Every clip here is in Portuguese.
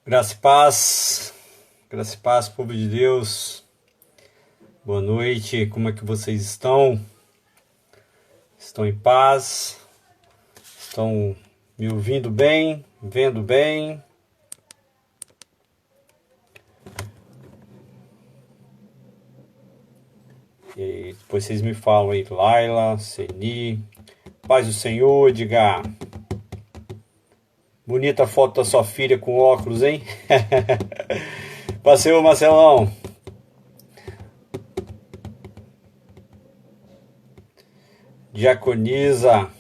Graça e paz, povo de Deus. Boa noite, como é que vocês estão? Estão em paz? Estão me ouvindo bem? Vendo bem? E depois vocês me falam aí, Laila, Ceni. Paz do Senhor, Edgar. Bonita foto da sua filha com óculos, hein? Passeio, Marcelão. Diaconisa.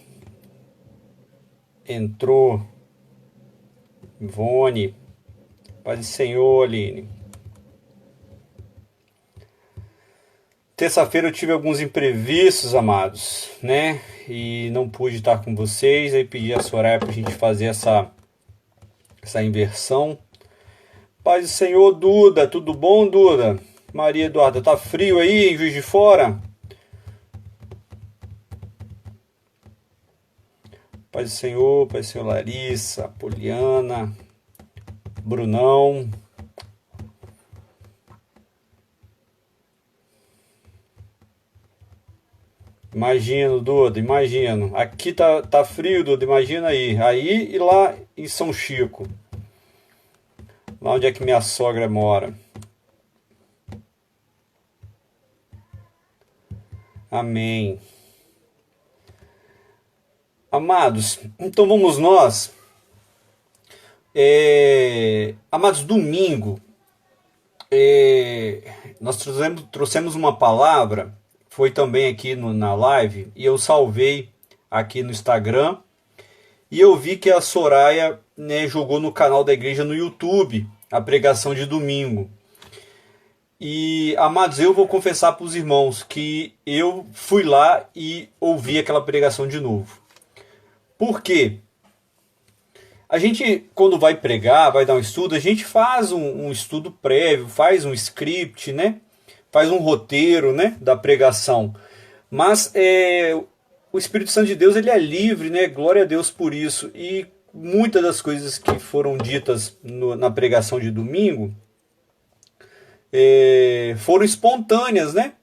Entrou. Ivone. Paz do Senhor, Aline. Terça-feira eu tive alguns imprevistos, amados, né? E não pude estar com vocês. Aí pedi a Soraya pra gente fazer essa inversão. Paz do Senhor, Duda. Tudo bom, Duda? Maria Eduarda, tá frio aí em Juiz de Fora? Paz do Senhor, Larissa, Poliana, Brunão. Imagino, Duda, imagino. Aqui tá frio, Duda, imagina aí. Aí e lá em São Chico. Lá onde é que minha sogra mora. Amém. Amados, então vamos nós. Amados, domingo, nós trouxemos uma palavra, foi também aqui na live, e eu salvei aqui no Instagram, e eu vi que a Soraya, né, jogou no canal da igreja no YouTube, a pregação de domingo. E, amados, eu vou confessar para os irmãos que eu fui lá e ouvi aquela pregação de novo. Por quê? A gente, quando vai pregar, vai dar um estudo, a gente faz um estudo prévio, faz um script, né? Faz um roteiro, né, da pregação. Mas o Espírito Santo de Deus, ele é livre, né? Glória a Deus por isso. E muitas das coisas que foram ditas na pregação de domingo foram espontâneas, né?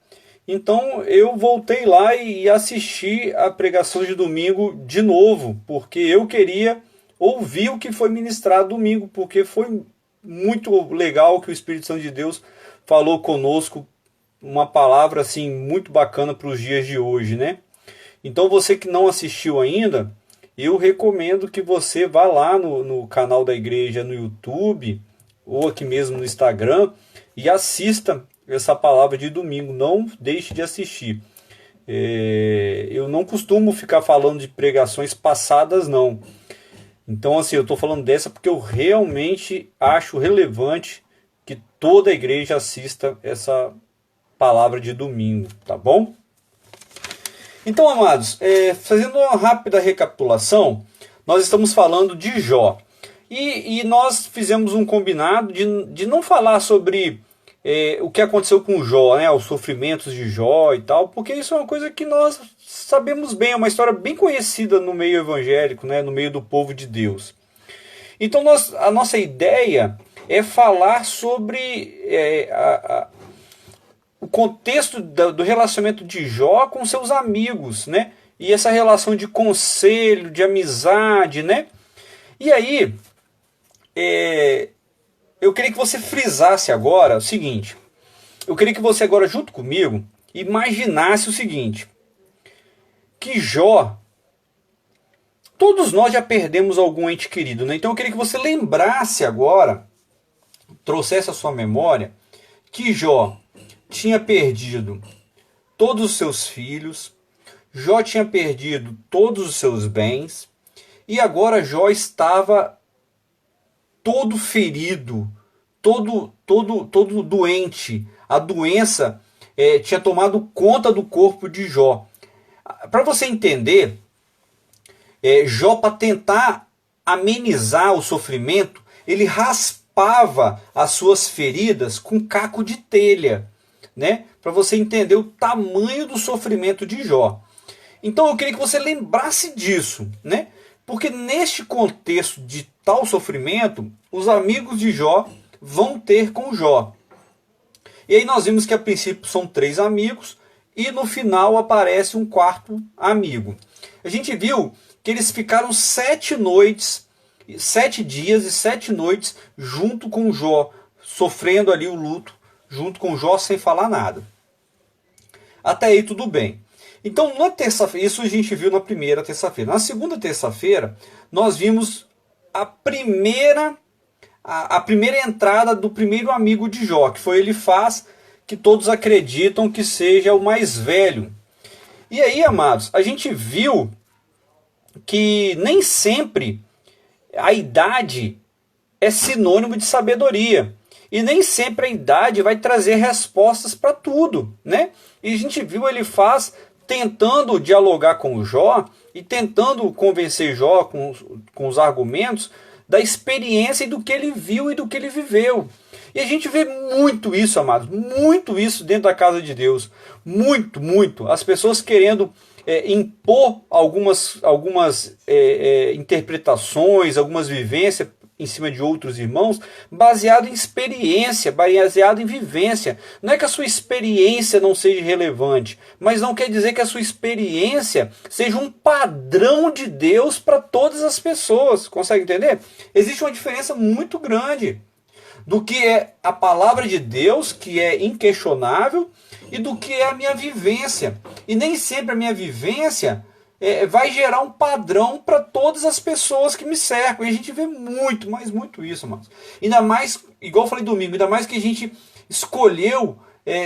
Então eu voltei lá e assisti a pregação de domingo de novo, porque eu queria ouvir o que foi ministrado domingo, porque foi muito legal que o Espírito Santo de Deus falou conosco, uma palavra assim muito bacana para os dias de hoje, né? Então você que não assistiu ainda, eu recomendo que você vá lá no canal da igreja no YouTube, ou aqui mesmo no Instagram, e assista essa palavra de domingo, não deixe de assistir. Eu não costumo ficar falando de pregações passadas, não. Então, assim, eu estou falando dessa porque eu realmente acho relevante que toda a igreja assista essa palavra de domingo, tá bom? Então, amados, fazendo uma rápida recapitulação, nós estamos falando de Jó. E nós fizemos um combinado de não falar sobre o que aconteceu com Jó, né, os sofrimentos de Jó e tal, porque isso é uma coisa que nós sabemos bem, é uma história bem conhecida no meio evangélico, né, no meio do povo de Deus. Então a nossa ideia é falar sobre o contexto do relacionamento de Jó com seus amigos, né, e essa relação de conselho, de amizade, né. E aí, eu queria que você frisasse agora o seguinte. Eu queria que você agora, junto comigo, imaginasse o seguinte. Que Jó, todos nós já perdemos algum ente querido, né? Então eu queria que você lembrasse agora, trouxesse à sua memória, que Jó tinha perdido todos os seus filhos, Jó tinha perdido todos os seus bens, e agora Jó estava todo ferido, todo doente. A doença tinha tomado conta do corpo de Jó. Para você entender, Jó, para tentar amenizar o sofrimento, ele raspava as suas feridas com caco de telha, né? Para você entender o tamanho do sofrimento de Jó. Então eu queria que você lembrasse disso, né? Porque neste contexto de tal sofrimento, os amigos de Jó vão ter com Jó. E aí nós vimos que a princípio são 3 amigos e no final aparece um 4º amigo. A gente viu que eles ficaram 7 noites, 7 dias e 7 noites junto com Jó, sofrendo ali o luto, junto com Jó sem falar nada. Até aí tudo bem. Então, na terça-feira, isso a gente viu na primeira terça-feira. Na segunda terça-feira, nós vimos a primeira entrada do primeiro amigo de Jó, que foi Elifaz, que todos acreditam que seja o mais velho. E aí, amados, a gente viu que nem sempre a idade é sinônimo de sabedoria. E nem sempre a idade vai trazer respostas para tudo, né? E a gente viu Elifaz tentando dialogar com o Jó e tentando convencer Jó com os argumentos da experiência e do que ele viu e do que ele viveu. E a gente vê muito isso, amados, muito isso dentro da casa de Deus. Muito, muito. As pessoas querendo impor algumas interpretações, algumas vivências em cima de outros irmãos, baseado em experiência, baseado em vivência. Não é que a sua experiência não seja relevante, mas não quer dizer que a sua experiência seja um padrão de Deus para todas as pessoas. Consegue entender? Existe uma diferença muito grande do que é a palavra de Deus, que é inquestionável, e do que é a minha vivência. E nem sempre a minha vivência vai gerar um padrão para todas as pessoas que me cercam. E a gente vê muito, mas muito isso, amados. Ainda mais, igual eu falei domingo, ainda mais que a gente escolheu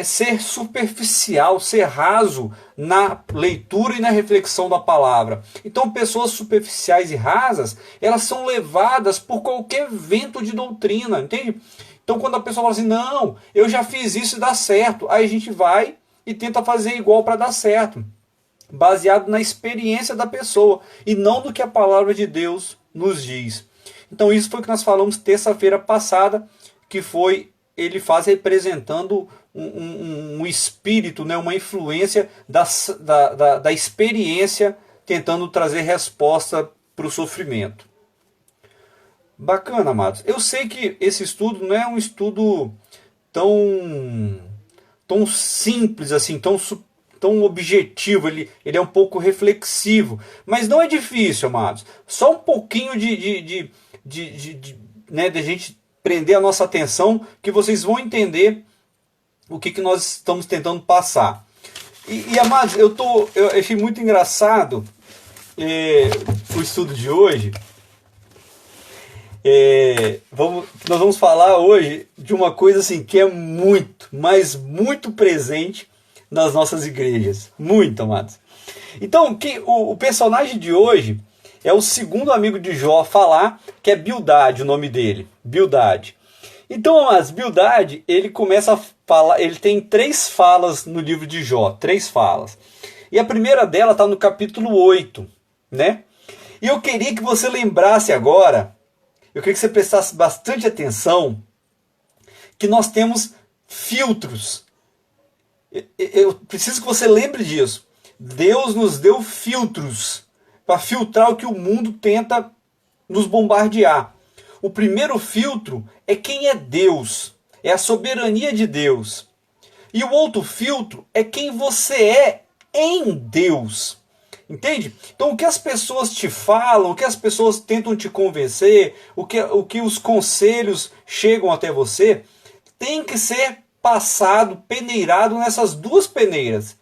ser superficial, ser raso na leitura e na reflexão da palavra. Então, pessoas superficiais e rasas, elas são levadas por qualquer vento de doutrina, entende? Então, quando a pessoa fala assim, não, eu já fiz isso e dá certo, aí a gente vai e tenta fazer igual para dar certo, baseado na experiência da pessoa e não do que a palavra de Deus nos diz. Então, isso foi o que nós falamos terça-feira passada, que foi Elifaz representando um espírito, né, uma influência da experiência, tentando trazer resposta para o sofrimento. Bacana, amados. Eu sei que esse estudo não é um estudo tão simples assim, tão objetivo, ele é um pouco reflexivo, mas não é difícil, amados. Só um pouquinho de gente prender a nossa atenção, que vocês vão entender o que nós estamos tentando passar. E amados, eu achei muito engraçado o estudo de hoje. Nós vamos falar hoje de uma coisa assim que é muito, mas muito presente nas nossas igrejas. Muito, amados. Então, o personagem de hoje é o segundo amigo de Jó a falar, que é Bildade, o nome dele. Bildade. Então, amados, Bildade, ele começa a falar, ele tem 3 falas no livro de Jó, 3 falas. E a primeira dela está no capítulo 8, né? E eu queria que você lembrasse agora, eu queria que você prestasse bastante atenção, que nós temos filtros. Eu preciso que você lembre disso. Deus nos deu filtros para filtrar o que o mundo tenta nos bombardear. O primeiro filtro é quem é Deus, é a soberania de Deus. E o outro filtro é quem você é em Deus. Entende? Então, o que as pessoas te falam, o que as pessoas tentam te convencer, o que os conselhos chegam até você, tem que ser passado, peneirado nessas 2 peneiras,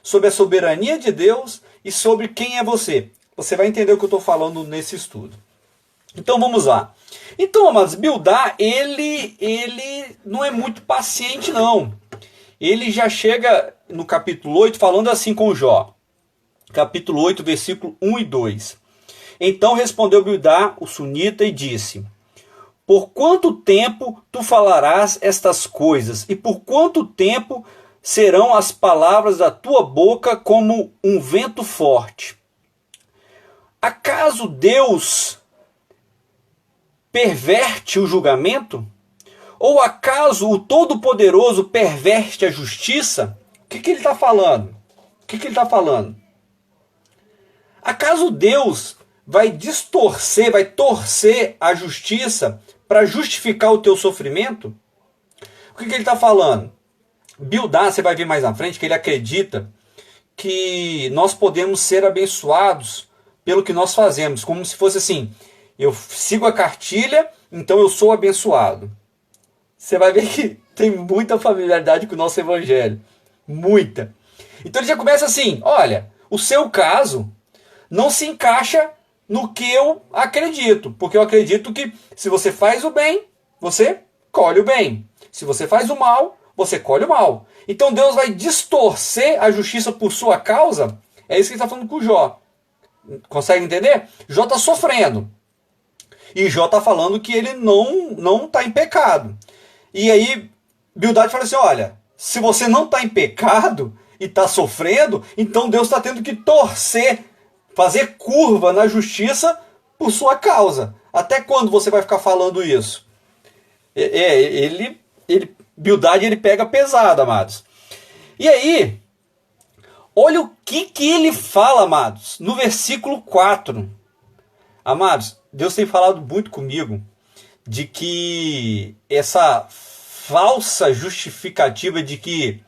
sobre a soberania de Deus e sobre quem é você. Você vai entender o que eu estou falando nesse estudo. Então vamos lá. Então, amados, Bildá, ele não é muito paciente, não. Ele já chega no capítulo 8 falando assim com Jó. Capítulo 8, versículo 1 e 2. Então respondeu Bildá, o sunita, e disse: por quanto tempo tu falarás estas coisas? E por quanto tempo serão as palavras da tua boca como um vento forte? Acaso Deus perverte o julgamento? Ou acaso o Todo-Poderoso perverte a justiça? O que ele está falando? O que ele está falando? Acaso Deus vai distorcer, vai torcer a justiça para justificar o teu sofrimento? O que ele está falando? Bildad, você vai ver mais na frente, que ele acredita que nós podemos ser abençoados pelo que nós fazemos, como se fosse assim, eu sigo a cartilha, então eu sou abençoado. Você vai ver que tem muita familiaridade com o nosso evangelho. Muita. Então ele já começa assim, olha, o seu caso não se encaixa no que eu acredito, porque eu acredito que se você faz o bem, você colhe o bem. Se você faz o mal, você colhe o mal. Então Deus vai distorcer a justiça por sua causa. É isso que ele está falando com o Jó. Consegue entender? Jó está sofrendo. E Jó está falando que ele não está em pecado. E aí Bildad fala assim, olha, se você não está em pecado e está sofrendo, então Deus está tendo que torcer, fazer curva na justiça por sua causa. Até quando você vai ficar falando isso? Bildad ele pega pesado, amados. E aí, olha o que ele fala, amados, no versículo 4. Amados, Deus tem falado muito comigo de que essa falsa justificativa de que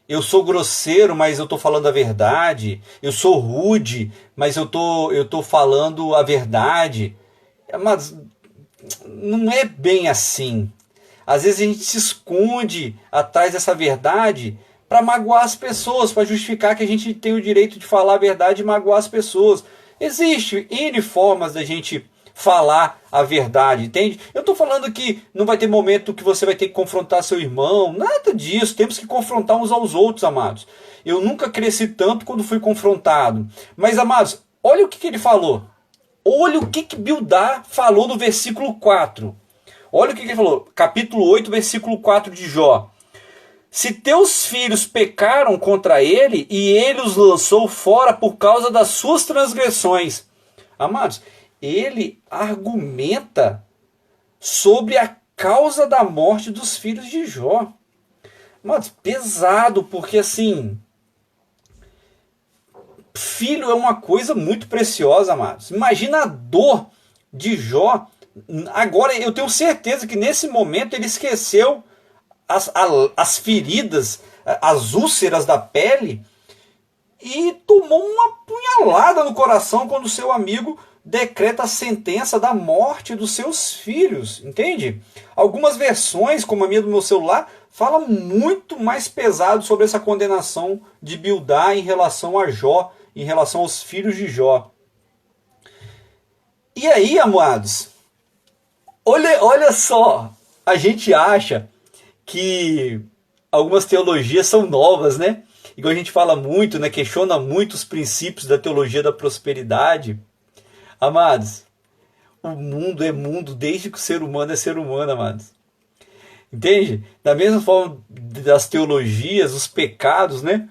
eu sou grosseiro, mas eu estou falando a verdade, eu sou rude, mas eu tô falando a verdade. Mas não é bem assim. Às vezes a gente se esconde atrás dessa verdade para magoar as pessoas, para justificar que a gente tem o direito de falar a verdade e magoar as pessoas. Existe N formas da gente falar a verdade, entende? Eu estou falando que não vai ter momento que você vai ter que confrontar seu irmão, nada disso, temos que confrontar uns aos outros, amados. Eu nunca cresci tanto quando fui confrontado. Mas, amados, olha o que ele falou. Olha o que Bildad falou no versículo 4. Olha o que ele falou, capítulo 8, versículo 4 de Jó. Se teus filhos pecaram contra ele, e ele os lançou fora por causa das suas transgressões. Amados, ele argumenta sobre a causa da morte dos filhos de Jó. Amados, pesado, porque assim, filho é uma coisa muito preciosa, amados. Imagina a dor de Jó. Agora, eu tenho certeza que nesse momento ele esqueceu as feridas, as úlceras da pele e tomou uma punhalada no coração quando seu amigo decreta a sentença da morte dos seus filhos, entende? Algumas versões, como a minha do meu celular, falam muito mais pesado sobre essa condenação de Bildad em relação a Jó, em relação aos filhos de Jó. E aí, amados, olha só, a gente acha que algumas teologias são novas, né? Igual a gente fala muito, né? Questiona muito os princípios da teologia da prosperidade. Amados, o mundo é mundo desde que o ser humano é ser humano, amados. Entende? Da mesma forma das teologias, os pecados, né?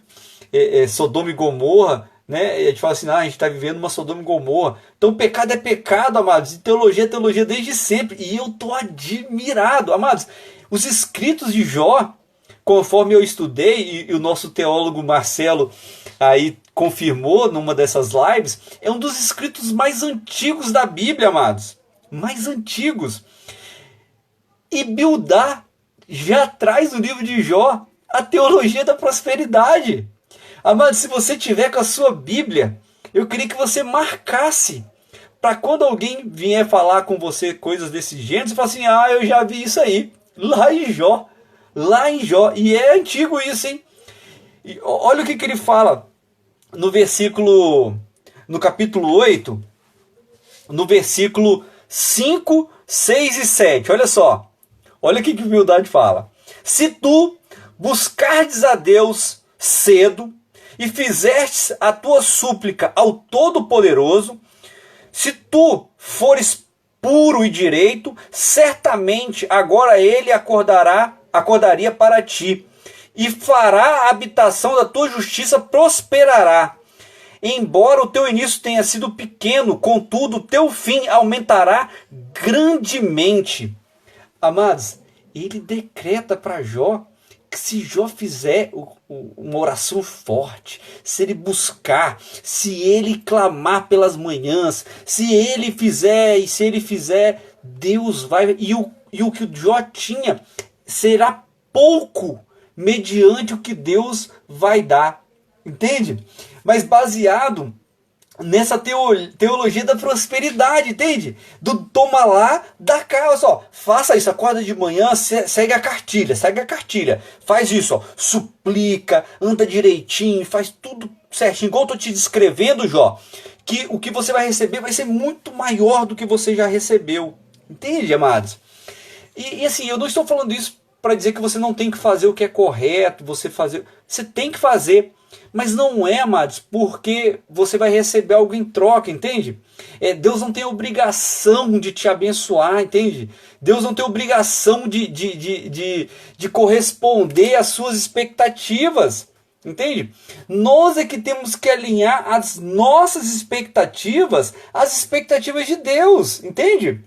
Sodoma e Gomorra, né? E a gente fala assim, a gente está vivendo uma Sodoma e Gomorra. Então pecado é pecado, amados. E teologia é teologia desde sempre. E eu estou admirado, amados. Os escritos de Jó, conforme eu estudei, e o nosso teólogo Marcelo aí confirmou numa dessas lives, é um dos escritos mais antigos da Bíblia, amados. Mais antigos. E Bildad já traz no livro de Jó a teologia da prosperidade. Amados, se você tiver com a sua Bíblia, eu queria que você marcasse, para quando alguém vier falar com você coisas desse gênero, você fala assim, eu já vi isso aí, lá em Jó, e é antigo isso, hein? E olha o que ele fala no capítulo 8, no versículo 5, 6 e 7, olha só, olha o que Bildad fala. Se tu buscardes a Deus cedo, e fizestes a tua súplica ao Todo-Poderoso, se tu fores puro e direito, certamente agora ele acordaria para ti, e fará a habitação da tua justiça prosperará. Embora o teu início tenha sido pequeno, contudo o teu fim aumentará grandemente. Amados, ele decreta para Jó se Jó fizer uma oração forte, se ele buscar, se ele clamar pelas manhãs, se ele fizer, Deus vai... E o que o Jó tinha será pouco mediante o que Deus vai dar. Entende? Mas baseado nessa teologia da prosperidade, entende? Do toma lá, dá cá, olha só, faça isso, acorda de manhã, segue a cartilha, faz isso, ó, suplica, anda direitinho, faz tudo certinho, igual eu tô te descrevendo, Jó, que o que você vai receber vai ser muito maior do que você já recebeu, entende, amados? E assim, eu não estou falando isso para dizer que você não tem que fazer o que é correto, você tem que fazer, mas não é, amados, porque você vai receber algo em troca, entende? Deus não tem obrigação de te abençoar, entende? Deus não tem obrigação de corresponder às suas expectativas, entende? Nós é que temos que alinhar as nossas expectativas às expectativas de Deus, entende?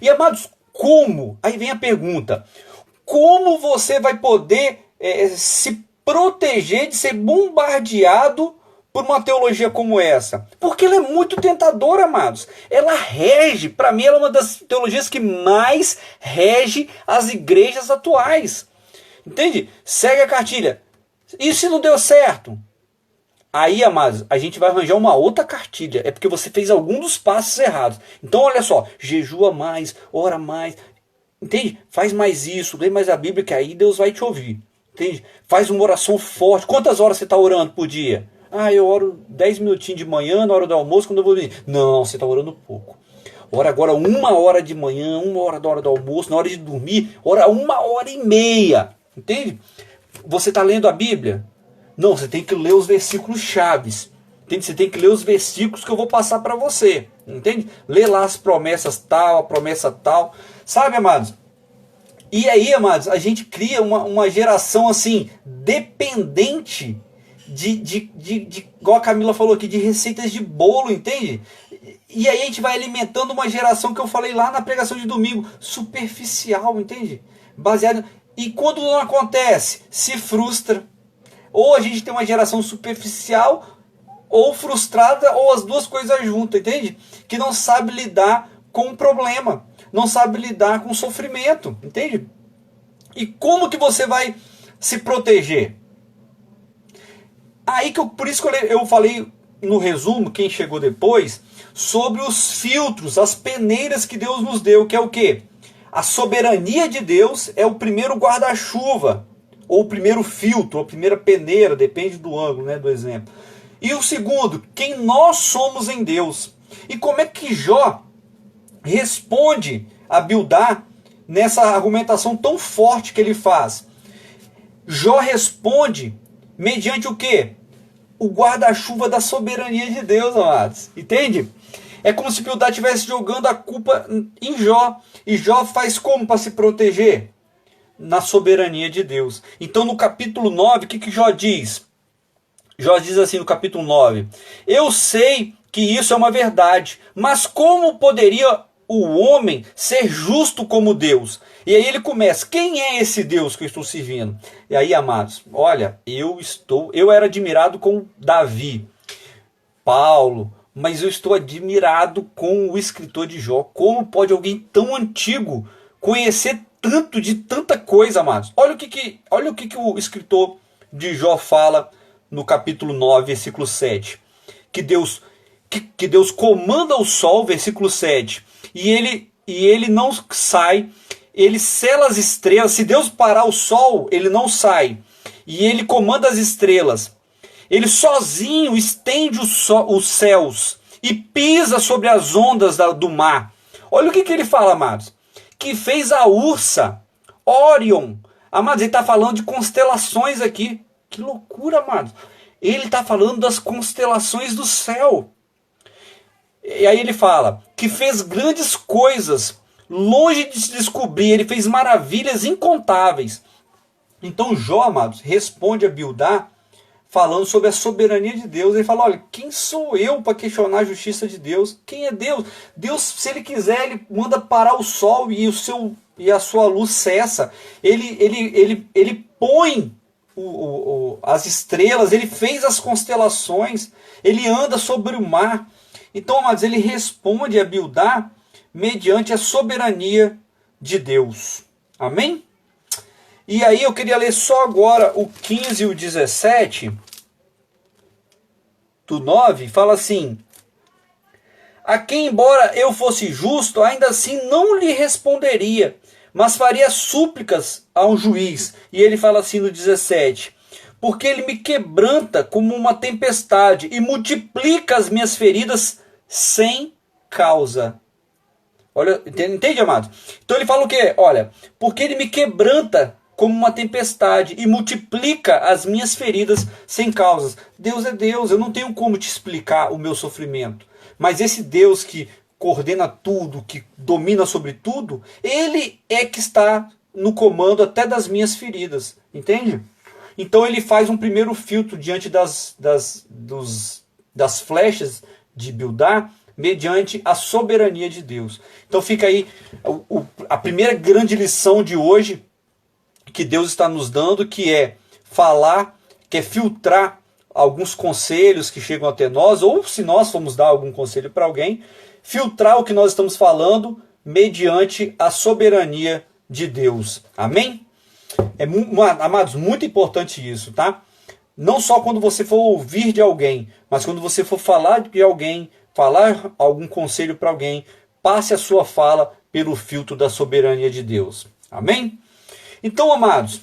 E, amados, como? Aí vem a pergunta, como você vai poder se proteger de ser bombardeado por uma teologia como essa? Porque ela é muito tentadora, amados. Ela rege, para mim, ela é uma das teologias que mais rege as igrejas atuais. Entende? Segue a cartilha. E se não deu certo? Aí, amados, a gente vai arranjar uma outra cartilha. É porque você fez algum dos passos errados. Então, olha só, jejua mais, ora mais. Entende? Faz mais isso, lê mais a Bíblia, que aí Deus vai te ouvir. Entende? Faz uma oração forte. Quantas horas você está orando por dia? Eu oro 10 minutinhos de manhã, na hora do almoço, quando eu vou dormir. Não, você está orando pouco. Ora agora 1 hora de manhã, 1 hora da hora do almoço, na hora de dormir, ora 1 hora e meia. Entende? Você está lendo a Bíblia? Não, você tem que ler os versículos chaves. Entende? Você tem que ler os versículos que eu vou passar para você. Entende? Lê lá as promessas tal, a promessa tal. Sabe, amados? E aí, amados, a gente cria uma geração assim, dependente igual a Camila falou aqui, de receitas de bolo, entende? E aí a gente vai alimentando uma geração que eu falei lá na pregação de domingo, superficial, entende? Baseado. E quando não acontece, se frustra. Ou a gente tem uma geração superficial, ou frustrada, ou as duas coisas juntas, entende? Que não sabe lidar com o problema. Não sabe lidar com o sofrimento, entende? E como que você vai se proteger? Aí por isso que eu falei no resumo, quem chegou depois, sobre os filtros, as peneiras que Deus nos deu, que é o quê? A soberania de Deus é o primeiro guarda-chuva, ou o primeiro filtro, ou a primeira peneira, depende do ângulo, né, do exemplo. E o segundo, quem nós somos em Deus. E como é que Jó responde a Bildad nessa argumentação tão forte que ele faz? Jó responde mediante o quê? O guarda-chuva da soberania de Deus, amados. Entende? É como se Bildad estivesse jogando a culpa em Jó. E Jó faz como para se proteger? Na soberania de Deus. Então no capítulo 9, o que Jó diz? Jó diz assim no capítulo 9: eu sei que isso é uma verdade, mas como poderia o homem ser justo como Deus? E aí ele começa, quem é esse Deus que eu estou servindo? E aí, amados, olha, eu era admirado com Davi, Paulo, mas eu estou admirado com o escritor de Jó. Como pode alguém tão antigo conhecer tanto de tanta coisa, amados? Olha o que o escritor de Jó fala no capítulo 9, versículo 7. Que Deus comanda o sol, versículo 7. E ele não sai, ele sela as estrelas. Se Deus parar o sol, ele não sai. E ele comanda as estrelas. Ele sozinho estende os céus e pisa sobre as ondas do mar. Olha o que ele fala, amados. Que fez a Ursa, Órion. Amados, ele está falando de constelações aqui. Que loucura, amados. Ele está falando das constelações do céu. E aí ele fala que fez grandes coisas, longe de se descobrir, ele fez maravilhas incontáveis. Então Jó, amados, responde a Bildad falando sobre a soberania de Deus. Ele fala, olha, quem sou eu para questionar a justiça de Deus? Quem é Deus? Deus, se ele quiser, ele manda parar o sol e a sua luz cessa. Ele põe as estrelas, ele fez as constelações, ele anda sobre o mar. Então, amados, ele responde a Bildad mediante a soberania de Deus. Amém? E aí eu queria ler só agora o 15 e o 17 do 9, fala assim: a quem, embora eu fosse justo, ainda assim não lhe responderia, mas faria súplicas a um juiz. E ele fala assim no 17: porque ele me quebranta como uma tempestade e multiplica as minhas feridas sem causa. Olha, entende, amados? Então ele fala o quê? Olha, porque ele me quebranta como uma tempestade e multiplica as minhas feridas sem causas. Deus é Deus, eu não tenho como te explicar o meu sofrimento. Mas esse Deus que coordena tudo, que domina sobre tudo, ele é que está no comando até das minhas feridas. Entende? Então ele faz um primeiro filtro diante das flechas de Bildad, mediante a soberania de Deus. Então fica aí a primeira grande lição de hoje que Deus está nos dando, que é falar, que é filtrar alguns conselhos que chegam até nós, ou se nós formos dar algum conselho para alguém, filtrar o que nós estamos falando mediante a soberania de Deus. Amém? Amados, muito importante isso, tá? Não só quando você for ouvir de alguém, mas quando você for falar de alguém, falar algum conselho para alguém, passe a sua fala pelo filtro da soberania de Deus. Amém? Então, amados,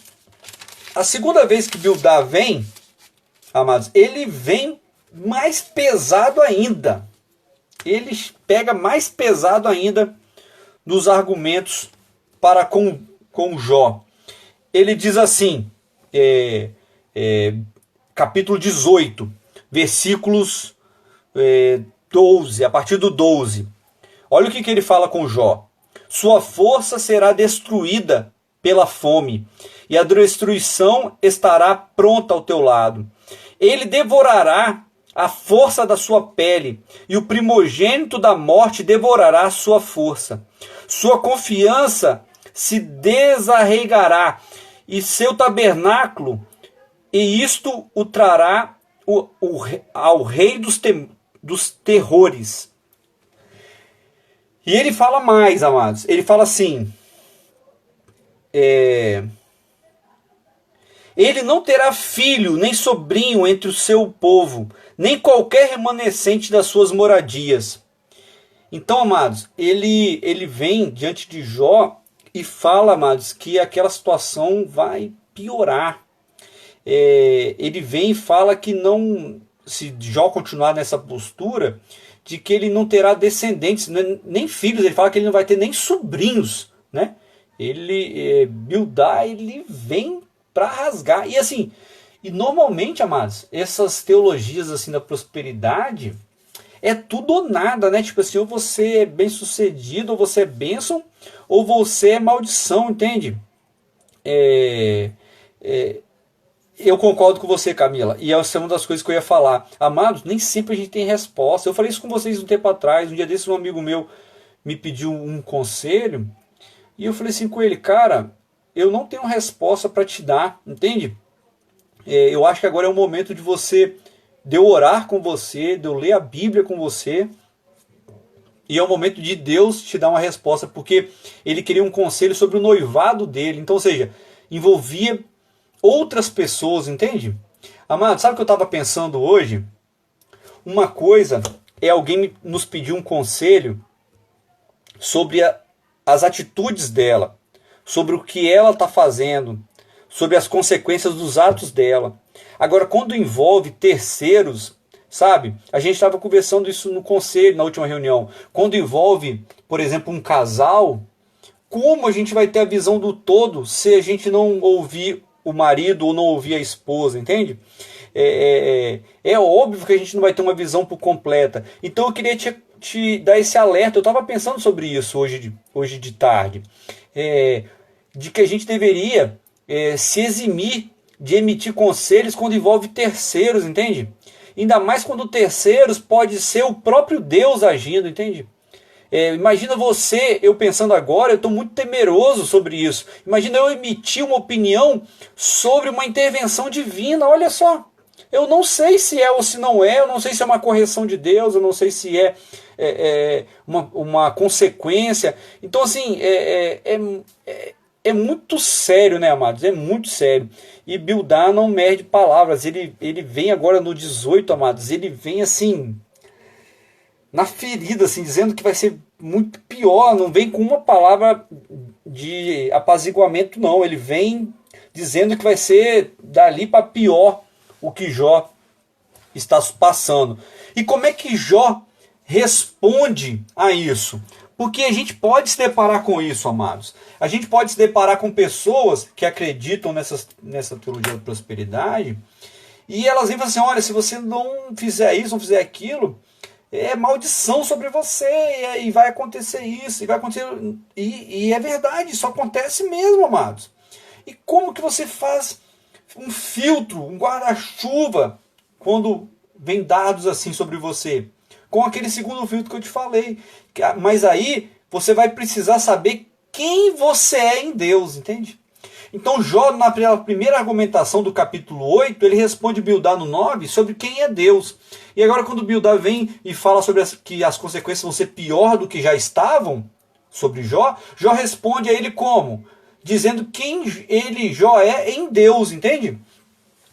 a segunda vez que Bildad vem, amados, ele vem mais pesado ainda. Ele pega mais pesado ainda nos argumentos para com Jó. Ele diz assim, capítulo 18, versículos 12, a partir do 12. Olha o que ele fala com Jó. Sua força será destruída pela fome, e a destruição estará pronta ao teu lado. Ele devorará a força da sua pele, e o primogênito da morte devorará a sua força. Sua confiança se desarraigará, e seu tabernáculo, e isto o trará ao rei dos terrores. E ele fala mais, amados. Ele fala assim: ele não terá filho, nem sobrinho entre o seu povo, nem qualquer remanescente das suas moradias. Então, amados, ele vem diante de Jó e fala, amados, que aquela situação vai piorar. Ele vem e fala que não, se Jó continuar nessa postura, de que ele não terá descendentes, nem filhos. Ele fala que ele não vai ter nem sobrinhos, né? Bildad, ele vem para rasgar. E assim, e normalmente, amados, essas teologias assim da prosperidade é tudo ou nada, né? Tipo assim, ou você é bem sucedido, ou você é bênção, ou você é maldição, entende? Eu concordo com você, Camila, e essa é uma das coisas que eu ia falar. Amados, nem sempre a gente tem resposta. Eu falei isso com vocês um tempo atrás. Um dia desse, um amigo meu me pediu um conselho, e eu falei assim com ele: cara, eu não tenho resposta para te dar, entende? Eu acho que agora é o momento de eu orar com você, de eu ler a Bíblia com você, e é o momento de Deus te dar uma resposta, porque ele queria um conselho sobre o noivado dele. Então, ou seja, envolvia outras pessoas, entende? Amado, sabe o que eu estava pensando hoje? Uma coisa é alguém nos pedir um conselho sobre as atitudes dela, sobre o que ela está fazendo, sobre as consequências dos atos dela. Agora, quando envolve terceiros, sabe? A gente estava conversando isso no conselho, na última reunião. Quando envolve, por exemplo, um casal, como a gente vai ter a visão do todo se a gente não ouvir o marido ou não ouvir a esposa, entende? É óbvio que a gente não vai ter uma visão por completa. Então eu queria te dar esse alerta. Eu estava pensando sobre isso hoje de tarde. De que a gente deveria se eximir de emitir conselhos quando envolve terceiros, entende? Ainda mais quando terceiros pode ser o próprio Deus agindo, entende? Imagina você, eu pensando agora, eu estou muito temeroso sobre isso. Imagina eu emitir uma opinião sobre uma intervenção divina, olha só. Eu não sei se é ou se não é, eu não sei se é uma correção de Deus, eu não sei se é uma consequência. Então, assim, é muito sério, né, amados? É muito sério. E Bildad não merde palavras. Ele vem agora no 18, amados. Ele vem assim, na ferida, assim, dizendo que vai ser muito pior. Não vem com uma palavra de apaziguamento, não. Ele vem dizendo que vai ser dali para pior o que Jó está passando. E como é que Jó responde a isso? Porque a gente pode se deparar com isso, amados. A gente pode se deparar com pessoas que acreditam nessa teologia da prosperidade, e elas vêm e falam assim, olha, se você não fizer isso, não fizer aquilo, é maldição sobre você, e vai acontecer isso, e vai acontecer... E é verdade, isso acontece mesmo, amados. E como que você faz um filtro, um guarda-chuva, quando vem dados assim sobre você? Com aquele segundo filtro que eu te falei. Mas aí você vai precisar saber quem você é em Deus, entende? Então Jó, na primeira argumentação do capítulo 8, ele responde Bildad no 9 sobre quem é Deus. E agora quando Bildad vem e fala sobre que as consequências vão ser pior do que já estavam sobre Jó, Jó responde a ele como? Dizendo quem ele, Jó, é em Deus, entende?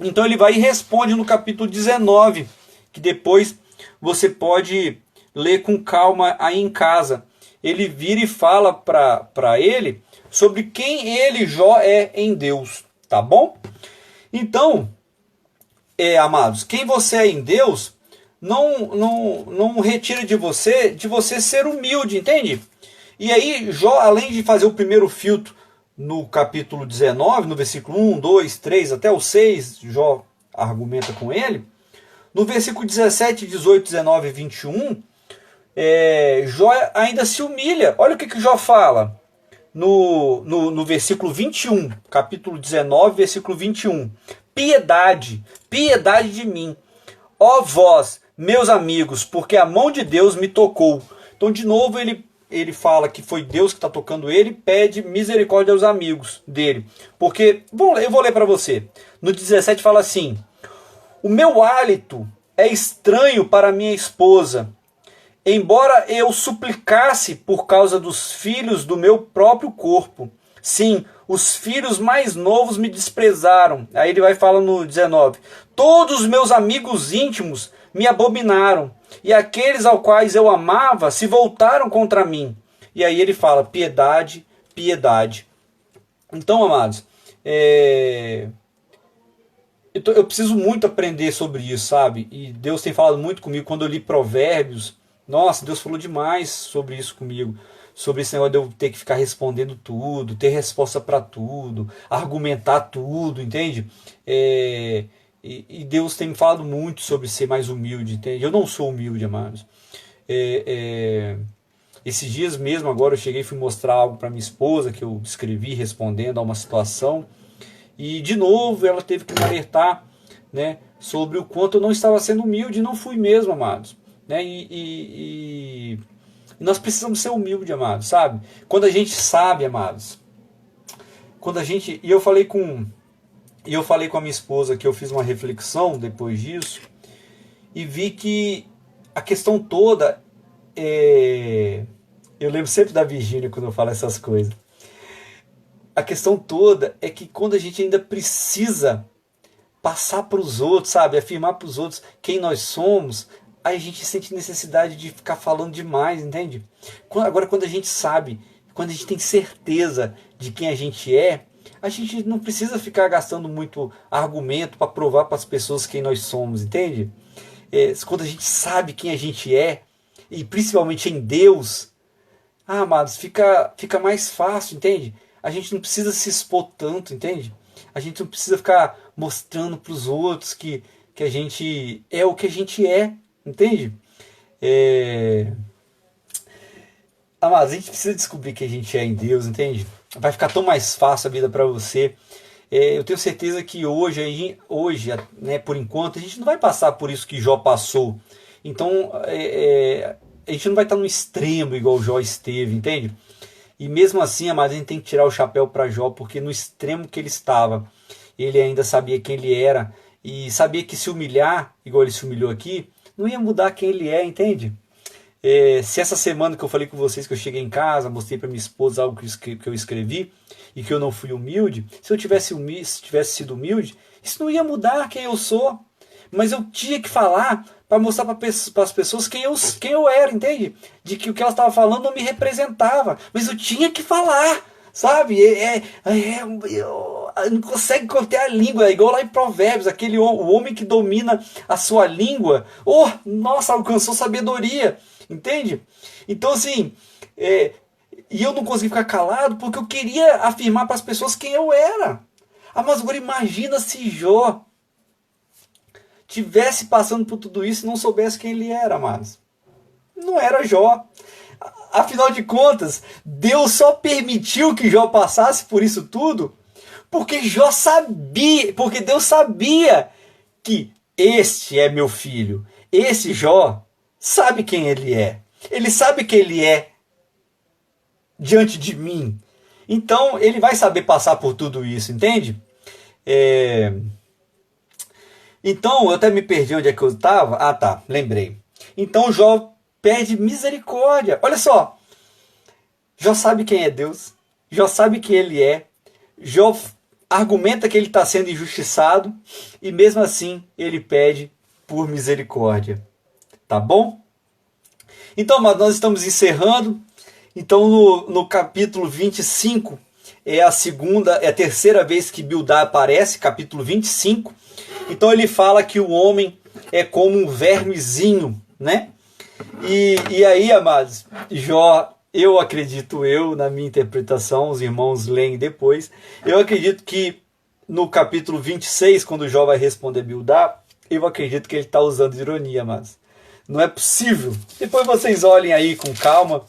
Então ele vai e responde no capítulo 19, que depois você pode ler com calma aí em casa. Ele vira e fala para ele sobre quem ele, Jó, é em Deus, tá bom? Então, amados, quem você é em Deus não retira de você ser humilde, entende? E aí Jó, além de fazer o primeiro filtro no capítulo 19, no versículo 1, 2, 3 até o 6, Jó argumenta com ele. No versículo 17, 18, 19 e 21, Jó ainda se humilha. Olha o que Jó fala no versículo 21, capítulo 19, versículo 21. Piedade de mim, ó vós, meus amigos, porque a mão de Deus me tocou. Então, de novo, ele fala que foi Deus que está tocando ele e pede misericórdia aos amigos dele. Porque, bom, eu vou ler para você. No 17 fala assim: o meu hálito é estranho para minha esposa, embora eu suplicasse por causa dos filhos do meu próprio corpo. Sim, os filhos mais novos me desprezaram. Aí ele vai falar no 19: todos os meus amigos íntimos me abominaram, e aqueles aos quais eu amava se voltaram contra mim. E aí ele fala, piedade. Então, amados, eu preciso muito aprender sobre isso, sabe? E Deus tem falado muito comigo. Quando eu li Provérbios, nossa, Deus falou demais sobre isso comigo. Sobre esse negócio de eu ter que ficar respondendo tudo, ter resposta para tudo, argumentar tudo, entende? E Deus tem me falado muito sobre ser mais humilde, entende? Eu não sou humilde, amados. Esses dias mesmo, agora eu cheguei e fui mostrar algo para minha esposa, que eu escrevi respondendo a uma situação. E de novo ela teve que me alertar, né, sobre o quanto eu não estava sendo humilde, e não fui mesmo, amados. Né? E nós precisamos ser humildes, amados, sabe? Quando a gente sabe, amados, e eu falei com a minha esposa que eu fiz uma reflexão depois disso e vi que a questão toda eu lembro sempre da Virgínia quando eu falo essas coisas. A questão toda é que quando a gente ainda precisa passar para os outros, sabe, afirmar para os outros quem nós somos, aí a gente sente necessidade de ficar falando demais, entende? Agora, quando a gente sabe, quando a gente tem certeza de quem a gente gente não precisa ficar gastando muito argumento para provar para as pessoas quem nós somos, entende? Quando a gente sabe quem a gente é, e principalmente em Deus, amados, fica mais fácil, entende? A gente não precisa se expor tanto, entende? A gente não precisa ficar mostrando para os outros que a gente é o que a gente é, entende? Amados, a gente precisa descobrir que a gente é em Deus, entende? Vai ficar tão mais fácil a vida para você. Eu tenho certeza que hoje, né, por enquanto, a gente não vai passar por isso que Jó passou. Então, a gente não vai estar no extremo igual Jó esteve, entende? E mesmo assim, amados, a gente tem que tirar o chapéu para Jó, porque no extremo que ele estava, ele ainda sabia quem ele era, e sabia que se humilhar, igual ele se humilhou aqui, não ia mudar quem ele é, entende? Se essa semana que eu falei com vocês, que eu cheguei em casa, mostrei para minha esposa algo que eu escrevi, e que eu não fui humilde, se eu tivesse sido humilde, isso não ia mudar quem eu sou. Mas eu tinha que falar para mostrar para as pessoas quem eu era, entende? De que o que elas estavam falando não me representava. Mas eu tinha que falar, sabe? Não consegue conter a língua. É igual lá em Provérbios, o homem que domina a sua língua, nossa, alcançou sabedoria, entende? Então assim, e eu não consegui ficar calado porque eu queria afirmar para as pessoas quem eu era. Mas agora imagina se Jó tivesse passando por tudo isso e não soubesse quem ele era, amados. Não era Jó. Afinal de contas, Deus só permitiu que Jó passasse por isso tudo porque Jó sabia, porque Deus sabia que este é meu filho. Esse Jó sabe quem ele é. Ele sabe quem ele é diante de mim. Então, ele vai saber passar por tudo isso, entende? Então, eu até me perdi onde é que eu estava. Ah, tá, lembrei. Então, Jó pede misericórdia. Olha só. Jó sabe quem é Deus. Jó sabe quem ele é. Jó argumenta que ele está sendo injustiçado. E mesmo assim, ele pede por misericórdia. Tá bom? Então, mas nós estamos encerrando. Então, no capítulo 25, é a terceira vez que Bildad aparece, capítulo 25. Então ele fala que o homem é como um vermezinho, né? E aí, amados, Jó, na minha interpretação, os irmãos leem depois, eu acredito que no capítulo 26, quando Jó vai responder Bildad, eu acredito que ele está usando ironia, amados. Não é possível. Depois vocês olhem aí com calma.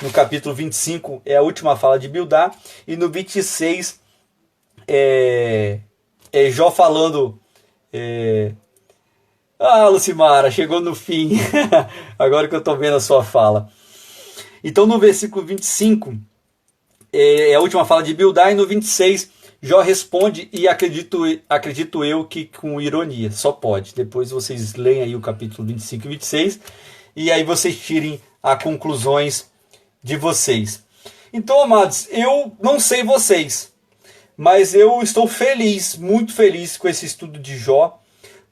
No capítulo 25 é a última fala de Bildad, e no 26 é Jó falando... Lucimara, chegou no fim. Agora que eu estou vendo a sua fala. Então no versículo 25 é a última fala de Bildad, e no 26 Jó responde, e acredito eu que com ironia, só pode. Depois vocês leem aí o capítulo 25 e 26, e aí vocês tirem as conclusões de vocês. Então, amados, eu não sei vocês, mas eu estou feliz, muito feliz com esse estudo de Jó,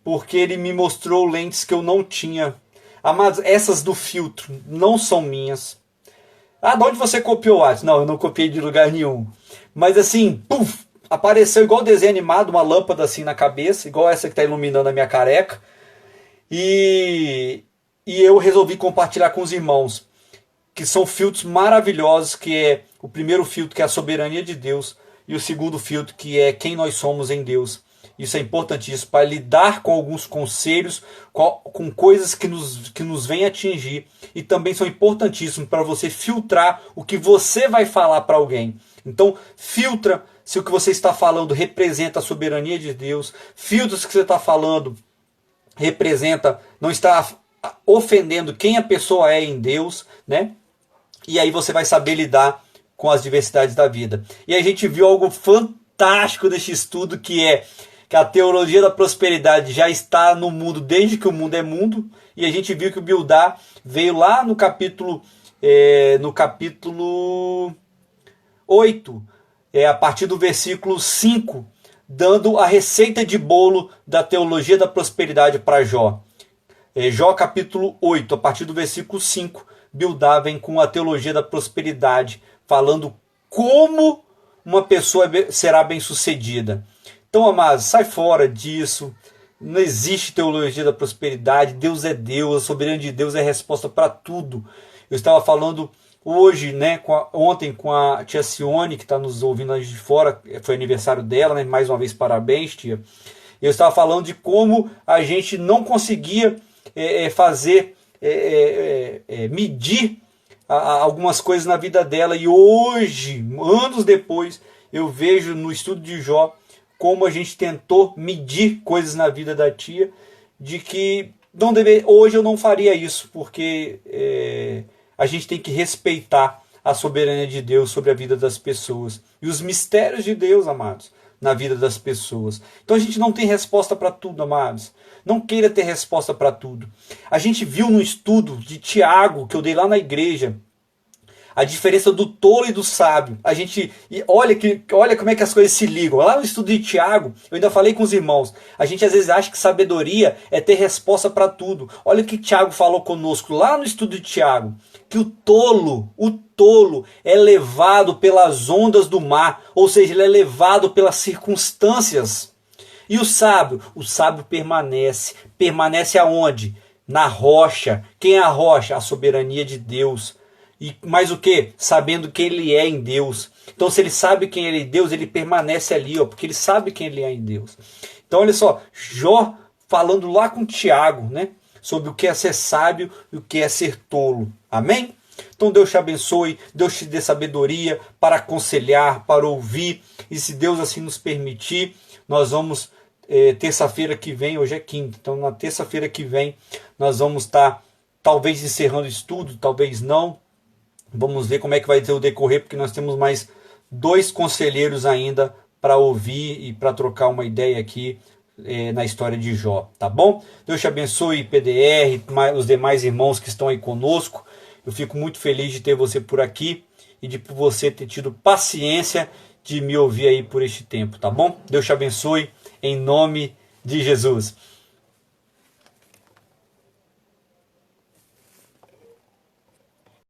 porque ele me mostrou lentes que eu não tinha. Amados, essas do filtro não são minhas. De onde você copiou, Watson? Não, eu não copiei de lugar nenhum. Mas assim, apareceu igual desenho animado, uma lâmpada assim na cabeça, igual essa que está iluminando a minha careca. E eu resolvi compartilhar com os irmãos, que são filtros maravilhosos, que é o primeiro filtro, que é a soberania de Deus, e o segundo filtro, que é quem nós somos em Deus. Isso é importantíssimo para lidar com alguns conselhos, com coisas que nos vêm atingir, e também são importantíssimos para você filtrar o que você vai falar para alguém. Então, filtra se o que você está falando representa a soberania de Deus, filtra se o que você está falando não está ofendendo quem a pessoa é em Deus, né? E aí você vai saber lidar com as diversidades da vida. E a gente viu algo fantástico deste estudo, que a teologia da prosperidade já está no mundo desde que o mundo é mundo. E a gente viu que o Bildad veio lá no capítulo 8, a partir do versículo 5, dando a receita de bolo da teologia da prosperidade para Jó. Jó capítulo 8, a partir do versículo 5, Bildad vem com a teologia da prosperidade, falando como uma pessoa será bem-sucedida. Então, amados, sai fora disso. Não existe teologia da prosperidade. Deus é Deus, a soberania de Deus é a resposta para tudo. Eu estava falando hoje, né, ontem com a tia Cione, que está nos ouvindo lá de fora, foi aniversário dela, né? Mais uma vez, parabéns, tia. Eu estava falando de como a gente não conseguia medir algumas coisas na vida dela, e hoje, anos depois, eu vejo no estudo de Jó como a gente tentou medir coisas na vida da tia, de que Hoje eu não faria isso, porque a gente tem que respeitar a soberania de Deus sobre a vida das pessoas e os mistérios de Deus, amados, na vida das pessoas. Então a gente não tem resposta para tudo, amados. Não queira ter resposta para tudo. A gente viu no estudo de Tiago, que eu dei lá na igreja, a diferença do tolo e do sábio. Olha como é que as coisas se ligam. Lá no estudo de Tiago, eu ainda falei com os irmãos, a gente às vezes acha que sabedoria é ter resposta para tudo. Olha o que Tiago falou conosco lá no estudo de Tiago, que o tolo é levado pelas ondas do mar, ou seja, ele é levado pelas circunstâncias. E o sábio permanece aonde? Na rocha. Quem é a rocha? A soberania de Deus. E mais o que? Sabendo quem ele é em Deus. Então se ele sabe quem ele é em Deus, ele permanece ali, porque ele sabe quem ele é em Deus. Então olha só, Jó falando lá com Tiago, né, sobre o que é ser sábio e o que é ser tolo. Amém? Então Deus te abençoe, Deus te dê sabedoria para aconselhar, para ouvir. E se Deus assim nos permitir, nós vamos, terça-feira que vem, hoje é quinta, então na terça-feira que vem nós vamos estar talvez encerrando o estudo, talvez não. Vamos ver como é que vai ter o decorrer, porque nós temos mais 2 conselheiros ainda para ouvir e para trocar uma ideia aqui na história de Jó, tá bom? Deus te abençoe, PDR, os demais irmãos que estão aí conosco. Eu fico muito feliz de ter você por aqui e de você ter tido paciência de me ouvir aí por este tempo, tá bom? Deus te abençoe, em nome de Jesus.